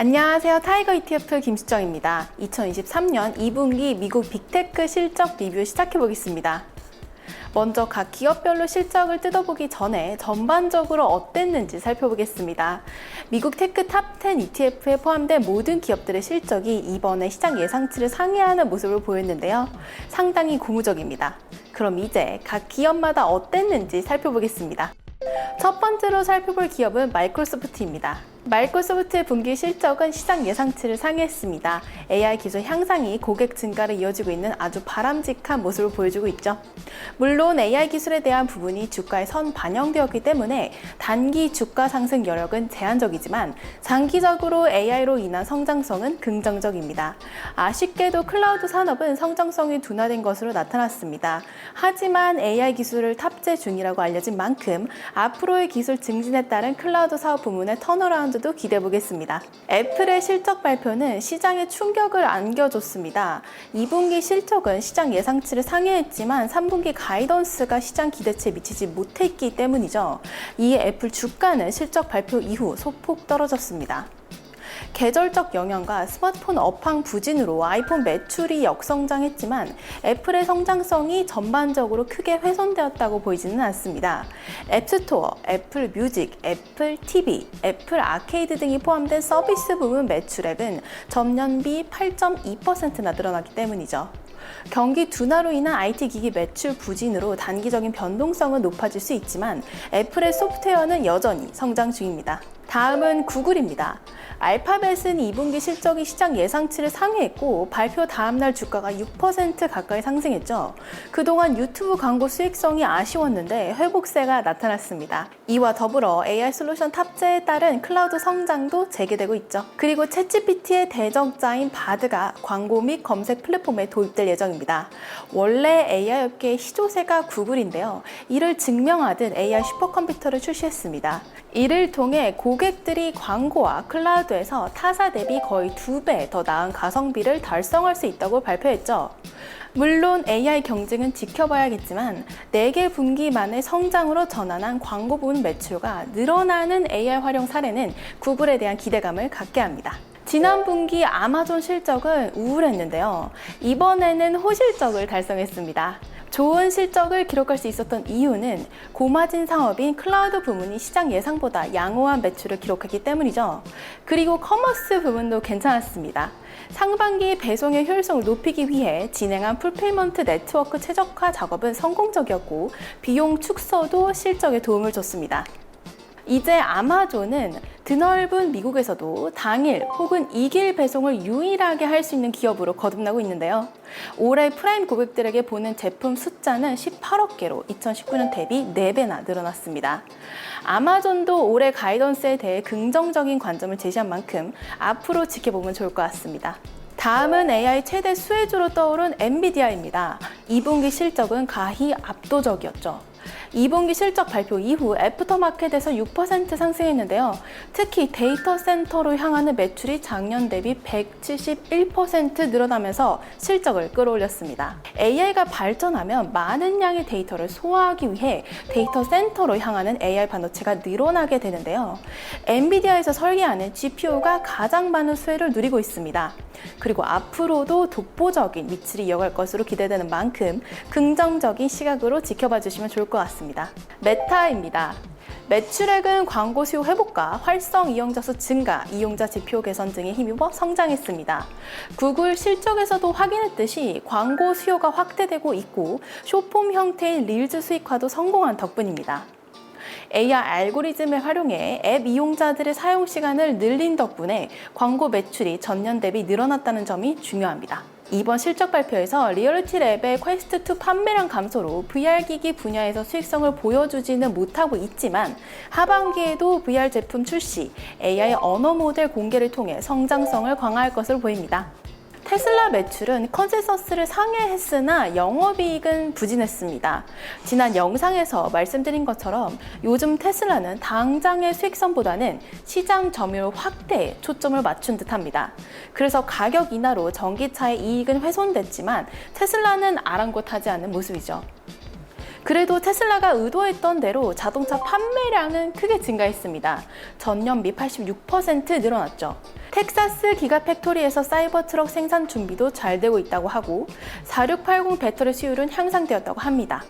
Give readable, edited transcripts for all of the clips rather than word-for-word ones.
안녕하세요. 타이거 ETF 김수정입니다. 2023년 2분기 미국 빅테크 실적 리뷰 시작해 보겠습니다. 먼저 각 기업별로 실적을 뜯어보기 전에 전반적으로 어땠는지 살펴보겠습니다. 미국 테크 탑10 ETF에 포함된 모든 기업들의 실적이 이번에 시장 예상치를 상회하는 모습을 보였는데요. 상당히 고무적입니다. 그럼 이제 각 기업마다 어땠는지 살펴보겠습니다. 첫 번째로 살펴볼 기업은 마이크로소프트입니다. 마이크로소프트의 분기 실적은 시장 예상치를 상회했습니다. AI 기술 향상이 고객 증가를 이어지고 있는 아주 바람직한 모습을 보여주고 있죠. 물론 AI 기술에 대한 부분이 주가에 선 반영되었기 때문에 단기 주가 상승 여력은 제한적이지만 장기적으로 AI로 인한 성장성은 긍정적입니다. 아쉽게도 클라우드 산업은 성장성이 둔화된 것으로 나타났습니다. 하지만 AI 기술을 탑재 중이라고 알려진 만큼 앞으로의 기술 증진에 따른 클라우드 사업 부문의 턴어라운드도 기대해 보겠습니다. 애플의 실적 발표는 시장에 충격을 안겨줬습니다. 2분기 실적은 시장 예상치를 상회했지만 3분기 가이던스가 시장 기대치에 미치지 못했기 때문이죠. 이에 애플 주가는 실적 발표 이후 소폭 떨어졌습니다. 계절적 영향과 스마트폰 업황 부진으로 아이폰 매출이 역성장했지만 애플의 성장성이 전반적으로 크게 훼손되었다고 보이지는 않습니다. 앱스토어, 애플 뮤직, 애플 TV, 애플 아케이드 등이 포함된 서비스 부분 매출액은 전년비 8.2%나 늘어났기 때문이죠. 경기 둔화로 인한 IT 기기 매출 부진으로 단기적인 변동성은 높아질 수 있지만 애플의 소프트웨어는 여전히 성장 중입니다. 다음은 구글입니다. 알파벳은 2분기 실적이 시장 예상치를 상회했고 발표 다음날 주가가 6% 가까이 상승했죠. 그동안 유튜브 광고 수익성이 아쉬웠는데 회복세가 나타났습니다. 이와 더불어 AI 솔루션 탑재에 따른 클라우드 성장도 재개되고 있죠. 그리고 챗GPT의 대적자인 바드가 광고 및 검색 플랫폼에 도입될 예정입니다. 원래 AI 업계의 시조세가 구글인데요. 이를 증명하듯 AI 슈퍼컴퓨터를 출시했습니다. 이를 통해 고객들이 광고와 클라우드에서 타사 대비 거의 2배 더 나은 가성비를 달성할 수 있다고 발표했죠. 물론 AI 경쟁은 지켜봐야겠지만 4개 분기 만의 성장으로 전환한 광고 부문 매출과 늘어나는 AI 활용 사례는 구글에 대한 기대감을 갖게 합니다. 지난 분기 아마존 실적은 우울했는데요. 이번에는 호실적을 달성했습니다. 좋은 실적을 기록할 수 있었던 이유는 고마진 사업인 클라우드 부문이 시장 예상보다 양호한 매출을 기록했기 때문이죠. 그리고 커머스 부분도 괜찮았습니다. 상반기 배송의 효율성을 높이기 위해 진행한 풀필먼트 네트워크 최적화 작업은 성공적이었고 비용 축소도 실적에 도움을 줬습니다. 이제 아마존은 드넓은 미국에서도 당일 혹은 2길 배송을 유일하게 할 수 있는 기업으로 거듭나고 있는데요. 올해 프라임 고객들에게 보낸 제품 숫자는 18억 개로 2019년 대비 4배나 늘어났습니다. 아마존도 올해 가이던스에 대해 긍정적인 관점을 제시한 만큼 앞으로 지켜보면 좋을 것 같습니다. 다음은 AI 최대 수혜주로 떠오른 엔비디아입니다. 2분기 실적은 가히 압도적이었죠. 2분기 실적 발표 이후 애프터마켓에서 6% 상승했는데요. 특히 데이터 센터로 향하는 매출이 작년 대비 171% 늘어나면서 실적을 끌어올렸습니다. AI가 발전하면 많은 양의 데이터를 소화하기 위해 데이터 센터로 향하는 AI 반도체가 늘어나게 되는데요. 엔비디아에서 설계하는 GPU가 가장 많은 수혜를 누리고 있습니다. 그리고 앞으로도 독보적인 위치를 이어갈 것으로 기대되는 만큼 긍정적인 시각으로 지켜봐 주시면 좋을 것 같습니다. 메타입니다. 매출액은 광고 수요 회복과 활성 이용자 수 증가, 이용자 지표 개선 등에 힘입어 성장했습니다. 구글 실적에서도 확인했듯이 광고 수요가 확대되고 있고 숏폼 형태의 릴즈 수익화도 성공한 덕분입니다. AI 알고리즘을 활용해 앱 이용자들의 사용 시간을 늘린 덕분에 광고 매출이 전년 대비 늘어났다는 점이 중요합니다. 이번 실적 발표에서 리얼리티 랩의 퀘스트2 판매량 감소로 VR기기 분야에서 수익성을 보여주지는 못하고 있지만 하반기에도 VR 제품 출시, AI 언어 모델 공개를 통해 성장성을 강화할 것으로 보입니다. 테슬라 매출은 컨센서스를 상회했으나 영업이익은 부진했습니다. 지난 영상에서 말씀드린 것처럼 요즘 테슬라는 당장의 수익성보다는 시장 점유율 확대에 초점을 맞춘 듯합니다. 그래서 가격 인하로 전기차의 이익은 훼손됐지만 테슬라는 아랑곳하지 않는 모습이죠. 그래도 테슬라가 의도했던 대로 자동차 판매량은 크게 증가했습니다. 전년비 86% 늘어났죠. 텍사스 기가팩토리에서 사이버트럭 생산 준비도 잘 되고 있다고 하고 4680 배터리 수율은 향상되었다고 합니다.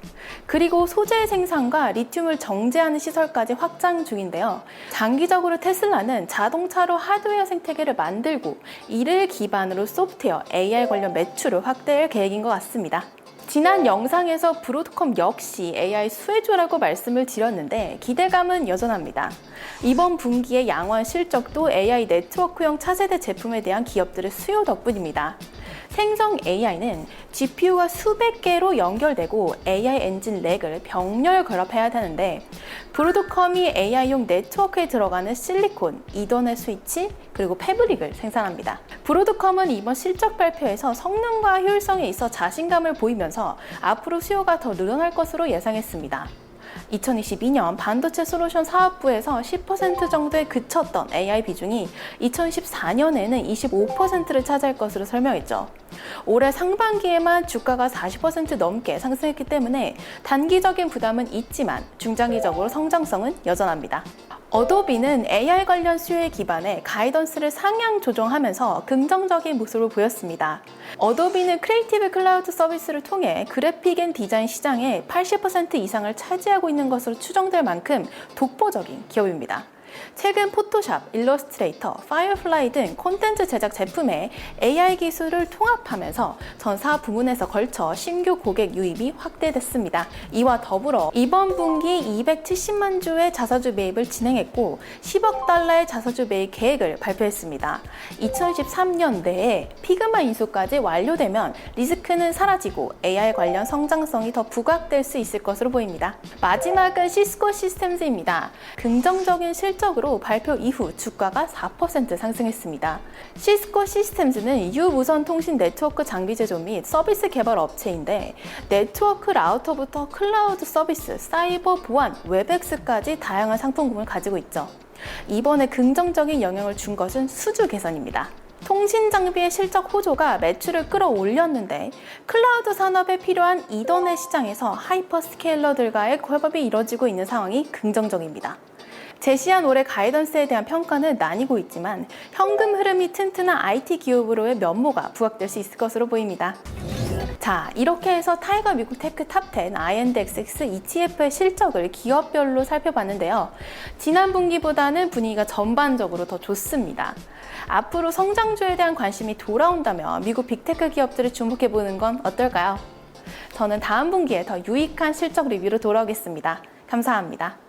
그리고 소재 생산과 리튬을 정제하는 시설까지 확장 중인데요. 장기적으로 테슬라는 자동차로 하드웨어 생태계를 만들고 이를 기반으로 소프트웨어, AR 관련 매출을 확대할 계획인 것 같습니다. 지난 영상에서 브로드컴 역시 AI 수혜주라고 말씀을 드렸는데 기대감은 여전합니다. 이번 분기의 양호한 실적도 AI 네트워크형 차세대 제품에 대한 기업들의 수요 덕분입니다. 생성 AI는 GPU가 수백 개로 연결되고 AI 엔진 렉을 병렬 결합해야 하는데 브로드컴이 AI용 네트워크에 들어가는 실리콘, 이더넷 스위치, 그리고 패브릭을 생산합니다. 브로드컴은 이번 실적 발표에서 성능과 효율성에 있어 자신감을 보이면서 앞으로 수요가 더 늘어날 것으로 예상했습니다. 2022년 반도체 솔루션 사업부에서 10% 정도에 그쳤던 AI 비중이 2014년에는 25%를 차지할 것으로 설명했죠. 올해 상반기에만 주가가 40% 넘게 상승했기 때문에 단기적인 부담은 있지만 중장기적으로 성장성은 여전합니다. 어도비는 AI 관련 수요에 기반해 가이던스를 상향 조정하면서 긍정적인 모습을 보였습니다. 어도비는 크리에이티브 클라우드 서비스를 통해 그래픽 앤 디자인 시장의 80% 이상을 차지하고 있는 것으로 추정될 만큼 독보적인 기업입니다. 최근 포토샵, 일러스트레이터, 파이어플라이 등 콘텐츠 제작 제품에 AI 기술을 통합하면서 전 사업 부문에서 걸쳐 신규 고객 유입이 확대됐습니다. 이와 더불어 이번 분기 270만 주의 자사주 매입을 진행했고 10억 달러의 자사주 매입 계획을 발표했습니다. 2023년 내에 피그마 인수까지 완료되면 리스크는 사라지고 AI 관련 성장성이 더 부각될 수 있을 것으로 보입니다. 마지막은 시스코 시스템즈입니다. 긍정적인 실적으로 발표 이후 주가가 4% 상승했습니다. 시스코 시스템즈는 유무선 통신 네트워크 장비 제조 및 서비스 개발 업체인데 네트워크 라우터부터 클라우드 서비스, 사이버 보안, 웹엑스까지 다양한 상품군을 가지고 있죠. 이번에 긍정적인 영향을 준 것은 수주 개선입니다. 통신 장비의 실적 호조가 매출을 끌어올렸는데 클라우드 산업에 필요한 이더넷 시장에서 하이퍼스케일러들과의 협업이 이뤄지고 있는 상황이 긍정적입니다. 제시한 올해 가이던스에 대한 평가는 나뉘고 있지만 현금 흐름이 튼튼한 IT 기업으로의 면모가 부각될 수 있을 것으로 보입니다. 자, 이렇게 해서 타이거 미국 테크 탑10 INDXX ETF의 실적을 기업별로 살펴봤는데요. 지난 분기보다는 분위기가 전반적으로 더 좋습니다. 앞으로 성장주에 대한 관심이 돌아온다면 미국 빅테크 기업들을 주목해보는 건 어떨까요? 저는 다음 분기에 더 유익한 실적 리뷰로 돌아오겠습니다. 감사합니다.